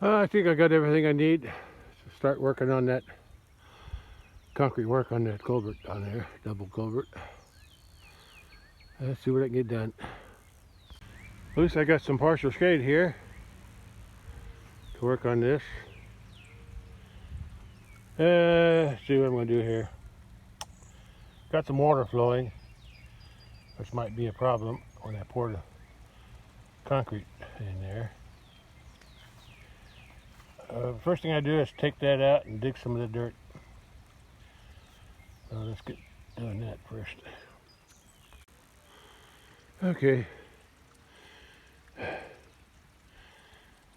I think I got everything I need to start working on that concrete work on that culvert down there, double culvert. Let's see what I can get done. At least I got some partial shade here to work on this. Let's see what I'm going to do here. Got some water flowing, which might be a problem when I pour the concrete in there. First thing I do is take that out and dig some of the dirt. So let's get doing that first. Okay.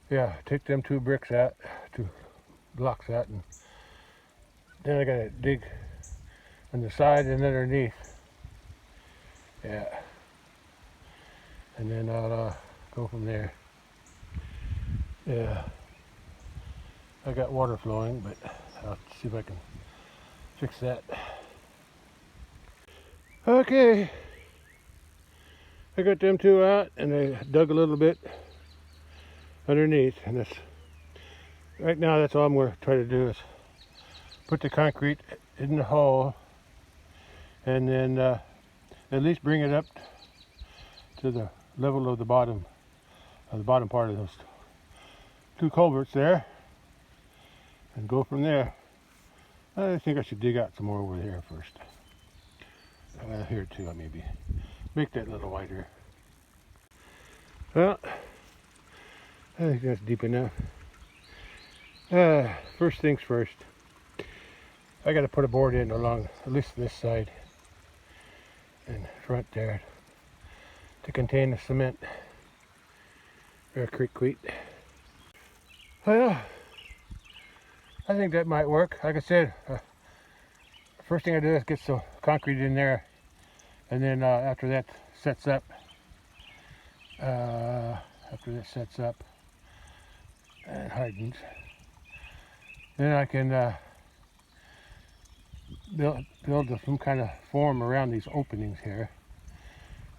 Yeah, take them two bricks out, two blocks out, and then I gotta dig on the side and underneath. Yeah. And then I'll go from there. Yeah. I got water flowing, but I'll see if I can fix that. Okay. I got them two out and I dug a little bit underneath, and this right now that's all I'm going to try to do is put the concrete in the hole and then at least bring it up to the level of the bottom part of those two culverts there and go from there. I think I should dig out some more over here first. Here too, maybe make that a little wider. Well, I think that's deep enough. First things first, I got to put a board in along at least this side and front there to contain the cement or quikrete. Well, I think that might work. Like I said, first thing I do is get some concrete in there, and then after that sets up, and hardens, then I can build some kind of form around these openings here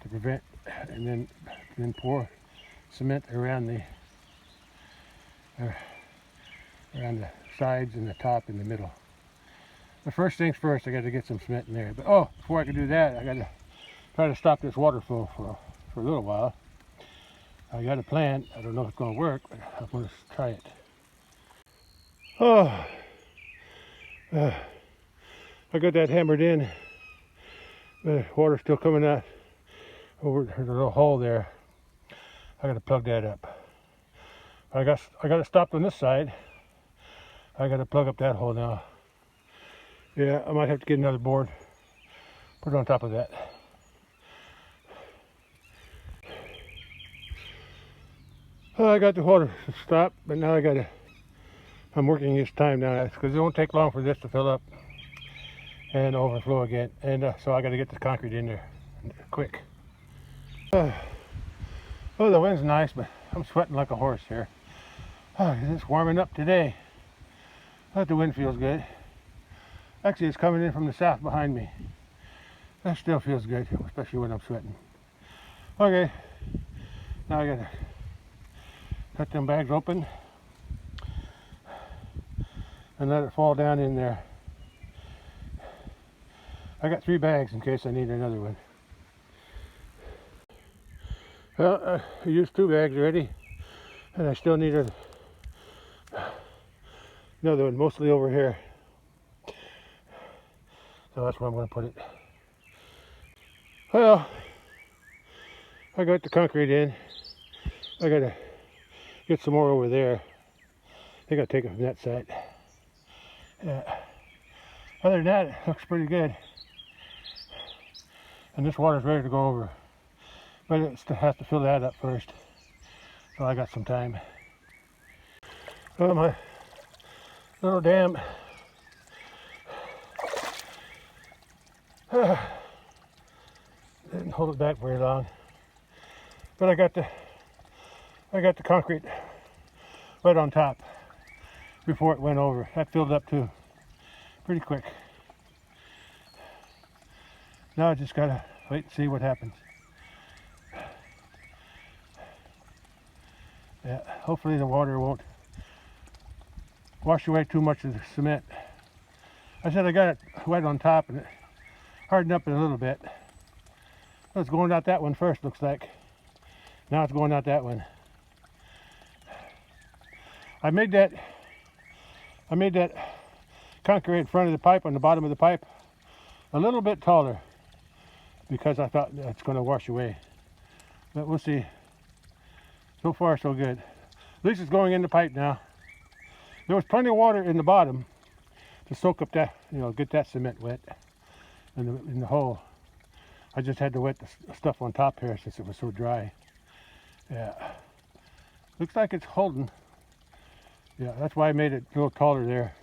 to prevent, and then pour cement around the sides and the top and the middle. But first things first, I got to get some cement in there. But before I can do that, I got to try to stop this water flow for a little while. I got a plan. I don't know if it's going to work, but I'm going to try it. I got that hammered in. The water's still coming out over the little hole there. I got to plug that up. I got it stopped on this side. I got to plug up that hole now. Yeah, I might have to get another board, put it on top of that. I got the water stopped, but now I'm working this time now because it won't take long for this to fill up and overflow again. And so I got to get the concrete in there quick. The wind's nice, but I'm sweating like a horse here. It's warming up today. But the wind feels good. Actually, it's coming in from the south behind me. That still feels good, especially when I'm sweating. Okay, now I gotta cut them bags open and let it fall down in there. I got 3 bags in case I need another one. Well, I used 2 bags already, and I still need another one, mostly over here. So that's where I'm going to put it. Well, I got the concrete in. I got to get some more over there. I think I'll take it from that side. Other than that, it looks pretty good. And this water's ready to go over. But it still has to fill that up first. So I got some time. Well, my little dam didn't hold it back very long. But I got the concrete right on top before it went over. That filled up too, pretty quick. Now I just gotta wait and see what happens. Yeah, hopefully the water won't wash away too much of the cement. I said I got it wet on top and it hardened up a little bit. So it's going out that one first, looks like. Now it's going out that one. I made that concrete in front of the pipe, on the bottom of the pipe, a little bit taller because I thought it's going to wash away. But we'll see. So far, so good. At least it's going in the pipe now. There was plenty of water in the bottom to soak up that, get that cement wet in the hole. I just had to wet the stuff on top here since it was so dry. Yeah. Looks like it's holding. Yeah, that's why I made it a little taller there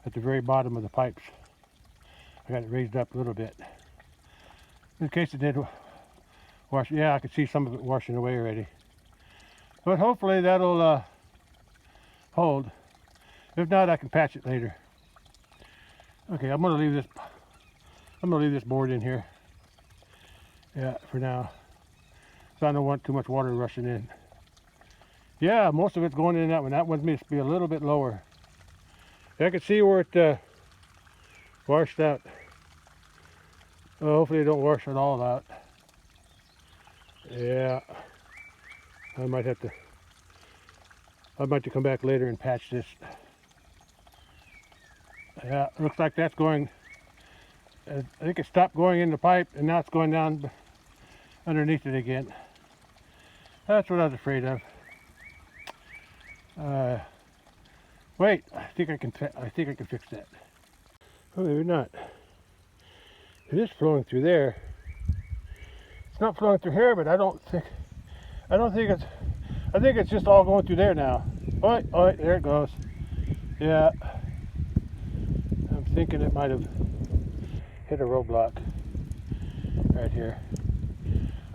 at the very bottom of the pipes. I got it raised up a little bit. In case it did wash. Yeah, I could see some of it washing away already. But hopefully that'll hold. If not, I can patch it later. Okay, I'm gonna leave this board in here. Yeah, for now. So I don't want too much water rushing in. Yeah, most of it's going in that one. That one needs to be a little bit lower. I can see where it washed out. Hopefully it don't wash it all out. Yeah. I might have to come back later and patch this. Yeah, looks like that's going, I think it stopped going in the pipe and now it's going down underneath it again. That's what I was afraid of. Wait, I think I can fix that. Oh, maybe not. It is flowing through there. It's not flowing through here, but I think it's just all going through there now. Oh, there it goes. Yeah. I'm thinking it might have hit a roadblock right here.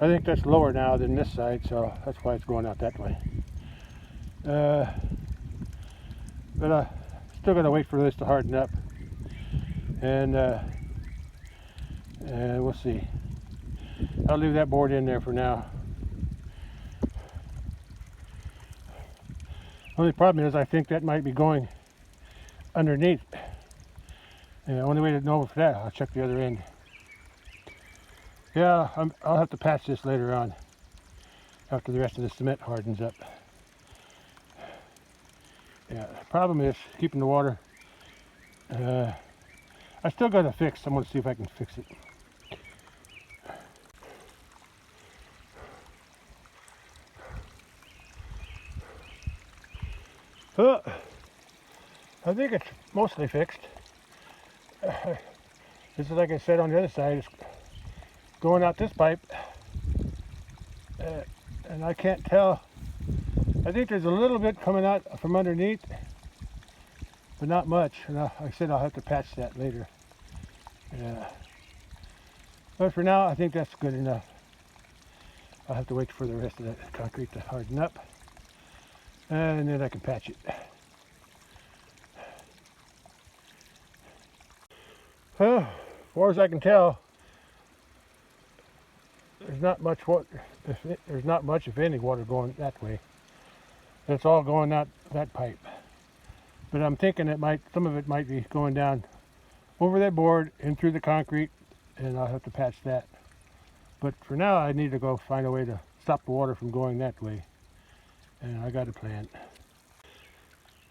I think that's lower now than this side, so that's why it's going out that way. But I still gotta wait for this to harden up, and we'll see. I'll leave that board in there for now. Only problem is I think that might be going underneath. And the only way to know for that, I'll check the other end. Yeah, I'll have to patch this later on after the rest of the cement hardens up. Yeah, the problem is keeping the water. I still got to fix. I'm going to see if I can fix it. I think it's mostly fixed. This is like I said on the other side. It's going out this pipe, and I can't tell. I think there's a little bit coming out from underneath, but not much. And like I said, I'll have to patch that later. Yeah. But for now, I think that's good enough. I'll have to wait for the rest of that concrete to harden up, and then I can patch it. Well, as far as I can tell, there's not much water. There's not much, if any, water going that way. It's all going out that pipe. But I'm thinking some of it might be going down over that board and through the concrete, and I'll have to patch that. But for now, I need to go find a way to stop the water from going that way, and I got a plan.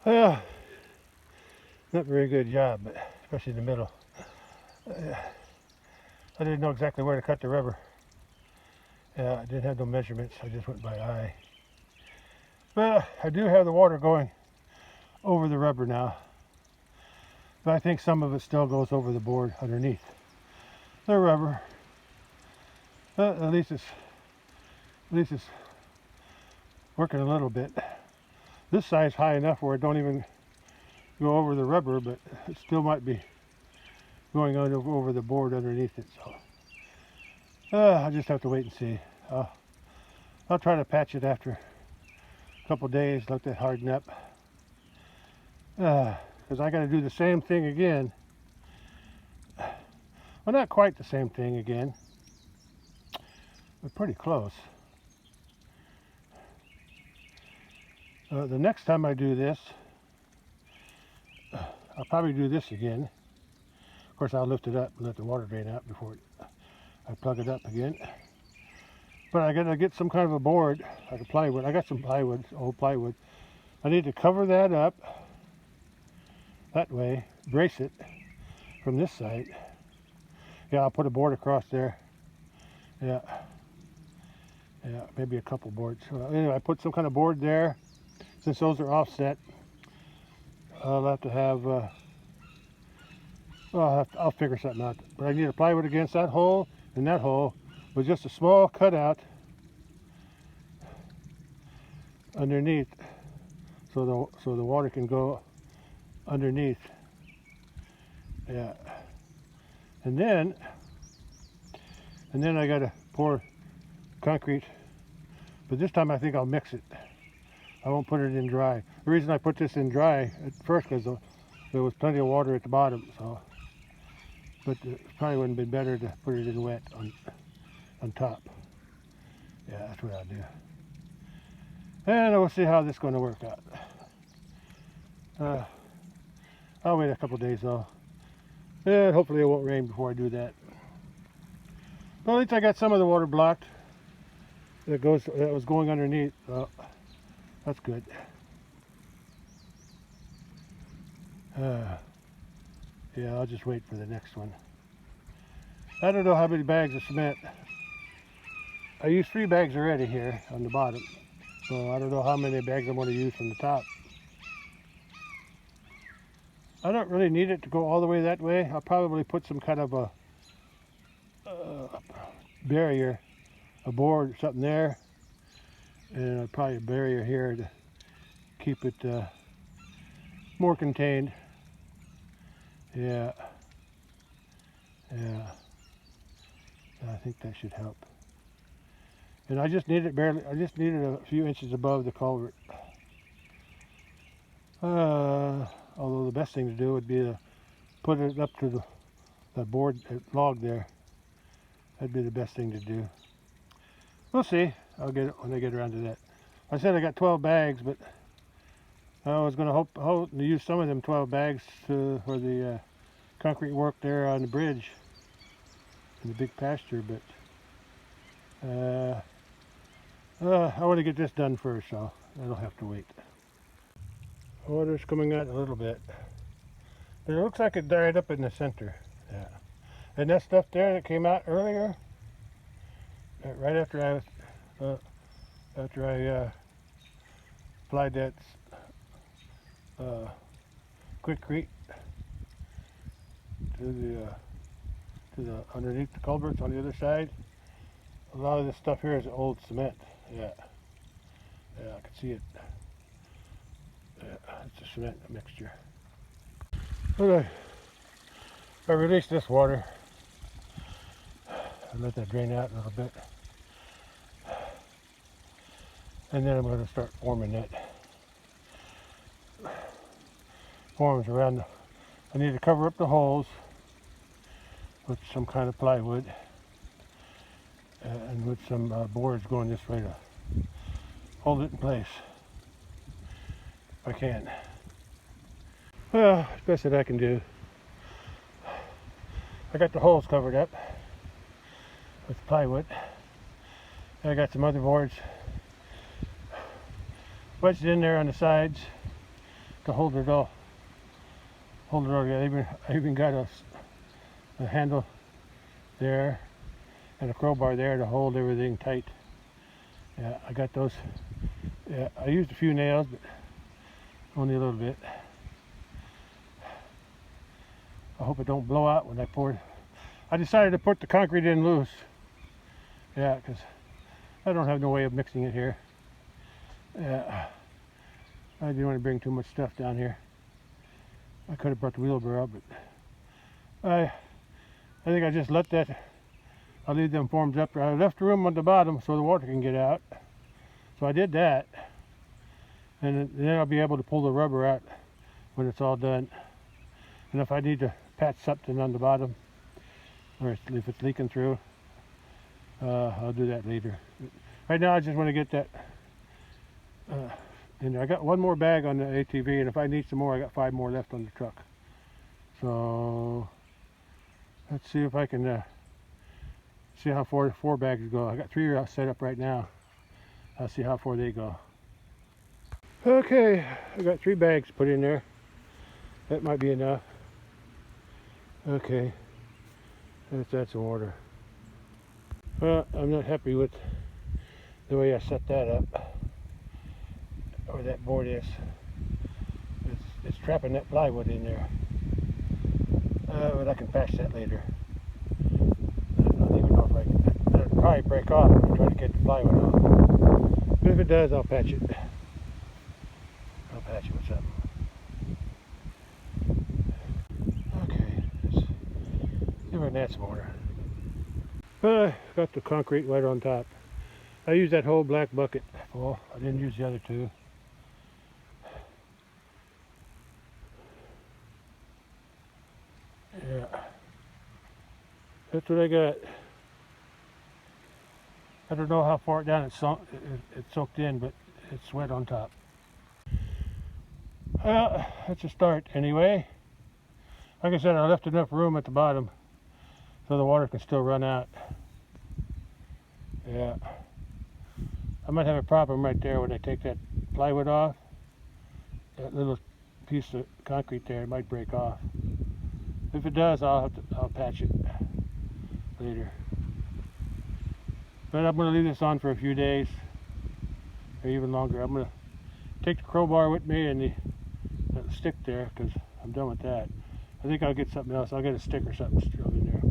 Well, not very good job, but especially in the middle. I didn't know exactly where to cut the rubber. I didn't have no measurements. I just went by eye. But I do have the water going over the rubber now. But I think some of it still goes over the board underneath the rubber. But at least it's working a little bit. This side's high enough where it don't even go over the rubber, but it still might be going on over the board underneath it. So I'll just have to wait and see. I'll try to patch it after a couple days, let that harden up. Because I got to do the same thing again. Well, not quite the same thing again, but pretty close. The next time I do this, I'll probably do this again. Of course, I'll lift it up and let the water drain out before I plug it up again. But I gotta get some kind of a board, like a plywood. I got some plywood, old plywood. I need to cover that up that way, brace it from this side. Yeah, I'll put a board across there. Yeah, maybe a couple boards. Anyway, I put some kind of board there. Since those are offset, I'll have to have, well, I'll figure something out. But I need a plywood against that hole and that hole with just a small cutout underneath, so the water can go underneath. Yeah, and then I gotta pour concrete, but this time I think I'll mix it. I won't put it in dry. The reason I put this in dry at first because there was plenty of water at the bottom, so, but it probably wouldn't have been better to put it in wet on top. Yeah, that's what I'll do. And we'll see how this is going to work out. I'll wait a couple days though. And hopefully it won't rain before I do that. But at least I got some of the water blocked that was going underneath. So that's good. Yeah, I'll just wait for the next one. I don't know how many bags of cement. I used 3 bags already here on the bottom. So I don't know how many bags I'm going to use from the top. I don't really need it to go all the way that way. I'll probably put some kind of a barrier, a board, something there, and probably a barrier here to keep it more contained. Yeah, I think that should help. And I just need it barely. I just need it a few inches above the culvert. Although the best thing to do would be to put it up to the board log there. That'd be the best thing to do. We'll see. I'll get it when I get around to that. I said I got 12 bags, but I was going to hope to use some of them 12 bags for the concrete work there on the bridge in the big pasture, but I want to get this done first, so that'll have to wait. Water's coming out a little bit, but it looks like it dried up in the center. Yeah, and that stuff there that came out earlier, right after I applied that quikrete to the underneath the culverts on the other side. A lot of this stuff here is old cement. Yeah, I can see it. Yeah, it's a cement mixture. But I released this water and let that drain out a little bit, and then I'm going to start forming that. Forms around. I need to cover up the holes with some kind of plywood and with some boards going this way to hold it in place if I can. Well, it's best that I can do. I got the holes covered up with plywood. And I got some other boards wedged in there on the sides to hold it all. Hold it all together. I even got a handle there and a crowbar there to hold everything tight. Yeah, I got those. Yeah, I used a few nails, but only a little bit. I hope it don't blow out when I pour it. I decided to put the concrete in loose. Yeah, because I don't have no way of mixing it here. Yeah, I didn't want to bring too much stuff down here. I could have brought the wheelbarrow, but I think I just let that. I'll leave them forms up there. I left room on the bottom so the water can get out. So I did that, and then I'll be able to pull the rubber out when it's all done. And if I need to patch something on the bottom, or if it's leaking through, I'll do that later. Right now I just want to get that in there. I got one more bag on the ATV, and if I need some more, I got 5 more left on the truck. So let's see if I can see how far 4 bags go. I got 3 set up right now. I'll see how far they go. Okay, I got 3 bags put in there. That might be enough. Okay, that's in order. Well, I'm not happy with the way I set that up, or that board is. It's trapping that plywood in there. But I can patch that later. I don't even know if I can. It'll probably break off when I try to get the plywood off. But if it does, I'll patch it. I'll patch it with something. Okay, let's give it that some order. Got the concrete right on top. I used that whole black bucket full. I didn't use the other 2. Yeah, that's what I got. I don't know how far down it soaked in, but it's wet on top. Well, that's a start anyway. Like I said, I left enough room at the bottom so the water can still run out. Yeah. I might have a problem right there when I take that plywood off. That little piece of concrete there, it might break off. If it does, I'll patch it later. But I'm going to leave this on for a few days, or even longer. I'm going to take the crowbar with me and the stick there, because I'm done with that. I think I'll get something else. I'll get a stick or something still in there.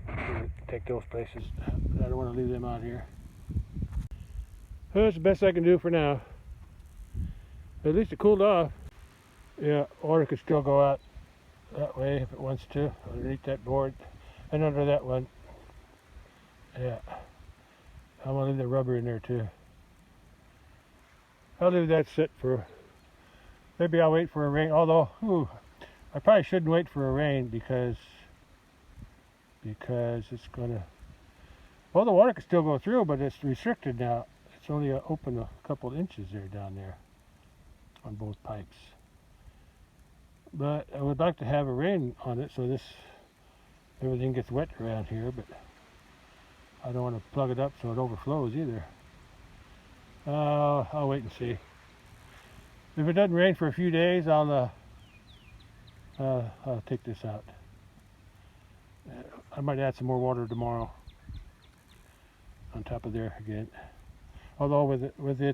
I'm going to take those places. I don't want to leave them out here. Well, that's the best I can do for now. But at least it cooled off. Yeah, water could still go out that way if it wants to, underneath that board and under that one. Yeah, I'm gonna leave the rubber in there too. I'll leave that sit for, maybe I'll wait for a rain, although I probably shouldn't wait for a rain because it's gonna, well, the water can still go through, but it's restricted now. It's only open a couple inches there down there on both pipes. But I would like to have a rain on it so everything gets wet around here, but I don't want to plug it up so it overflows either. I'll wait and see. If it doesn't rain for a few days, I'll take this out. I might add some more water tomorrow on top of there again. Although with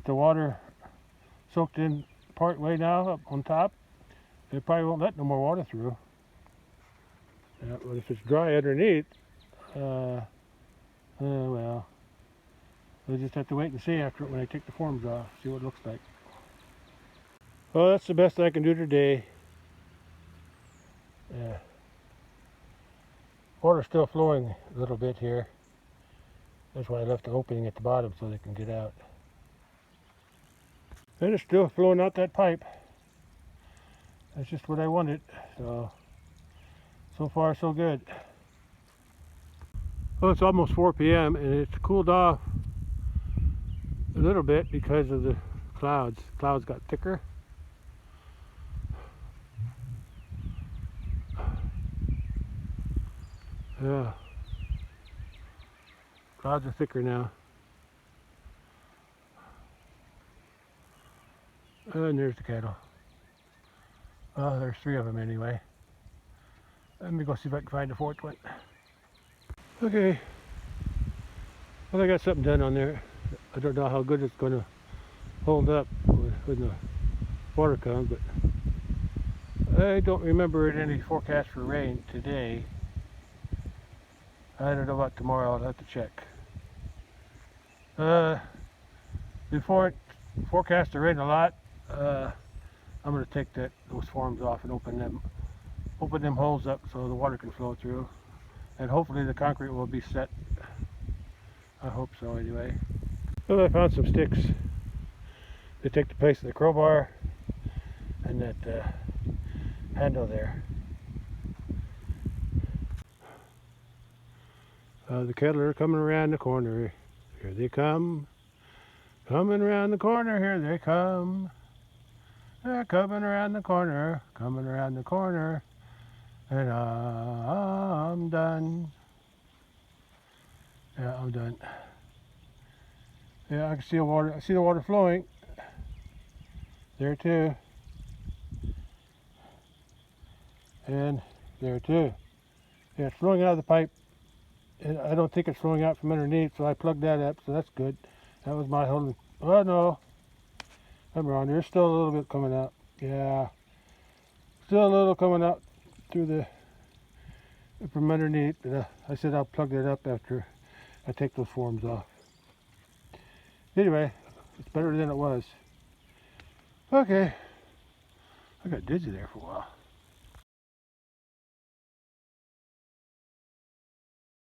the water soaked in part way now up on top, it probably won't let no more water through. But if it's dry underneath, well, we'll just have to wait and see after when I take the forms off, see what it looks like. Well, that's the best I can do today. Yeah. Water's still flowing a little bit here. That's why I left the opening at the bottom so they can get out. And it's still flowing out that pipe. That's just what I wanted. So far so good. Well, it's almost 4 p.m. and it's cooled off a little bit because of the clouds. Clouds got thicker. Yeah. Clouds are thicker now. And there's the cattle. There's 3 of them anyway. Let me go see if I can find the 4th one. Okay. Well, I got something done on there. I don't know how good it's going to hold up when the water comes, but I don't remember any forecast for rain today. I don't know about tomorrow. I'll have to check. Before it forecasts to rain a lot, I'm going to take those forms off and open them holes up so the water can flow through, and hopefully the concrete will be set. I hope so anyway. Well, I found some sticks to take the place of the crowbar and that handle there. The cattle are coming around the corner. Here they come. Coming around the corner, here they come. Coming around the corner, coming around the corner, and I'm done. Yeah, I'm done. Yeah, I can see the water. I see the water flowing. There too. And there too. Yeah, it's flowing out of the pipe. And I don't think it's flowing out from underneath, so I plugged that up, so that's good. That was my holding. Oh no, I'm wrong. There's still a little bit coming out. Yeah, still a little coming out through the from underneath. But I said I'll plug that up after I take those forms off. Anyway, it's better than it was. Okay, I got dizzy there for a while.